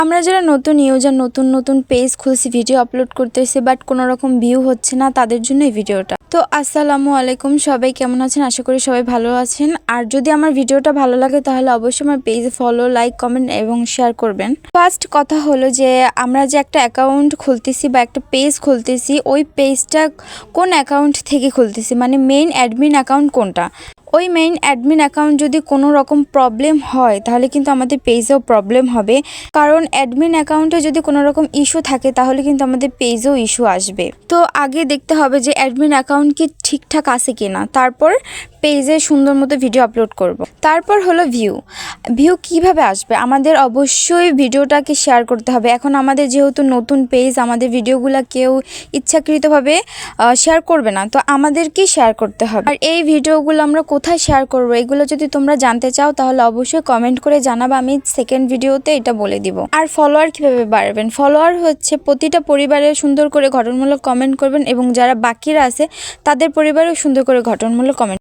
আমরা যারা নতুন ইউজার নতুন পেজ খুলছি ভিডিও আপলোড করতেছি বাট কোনো রকম ভিউ হচ্ছে না, তাদের জন্য এই ভিডিওটা। তো আসসালামু আলাইকুম, সবাই কেমন আছেন? আশা করি সবাই ভালো আছেন। আর যদি আমার ভিডিওটা ভালো লাগে তাহলে অবশ্যই আমার পেজে ফলো, লাইক, কমেন্ট এবং শেয়ার করবেন। ফার্স্ট কথা হলো যে আমরা যে একটা অ্যাকাউন্ট খুলতেছি বা একটা পেজ খুলতেছি, ওই পেজটা কোন অ্যাকাউন্ট থেকে খুলতেছি, মানে মেইন অ্যাডমিন অ্যাকাউন্ট কোনটা। ওই মেইন অ্যাডমিন অ্যাকাউন্ট যদি কোনো রকম প্রবলেম হয় তাহলে কিন্তু আমাদের পেজেও প্রবলেম হবে, কারণ অ্যাডমিন অ্যাকাউন্টে যদি কোনো রকম ইস্যু থাকে তাহলে কিন্তু আমাদের পেজেও ইস্যু আসবে। তো আগে দেখতে হবে যে অ্যাডমিন অ্যাকাউন্ট কি ঠিকঠাক আছে কিনা, তারপর পেজে সুন্দর মতো ভিডিও আপলোড করব। তারপর হলো ভিউ কিভাবে আসবে, আমাদের অবশ্যই ভিডিওটাকে শেয়ার করতে হবে। এখন আমাদের যেহেতু নতুন পেজ, আমাদের ভিডিওগুলো কেউ ইচ্ছাকৃতভাবে শেয়ার করবে না, তো আমাদেরকেই শেয়ার করতে হবে। আর এই ভিডিওগুলো আমরা কোথায় শেয়ার করব, এগুলো যদি তোমরা জানতে চাও তাহলে অবশ্যই কমেন্ট করে জানাবে, আমি সেকেন্ড ভিডিওতে এটা বলে দিব। আর ফলোয়ার কিভাবে বাড়াবেন, ফলোয়ার হচ্ছে প্রতিটা পরিবারে সুন্দর করে গঠনমূলক কমেন্ট করবেন এবং যারা বাকিরা আছে তাদের পরিবারেও সুন্দর করে গঠনমূলক কমেন্ট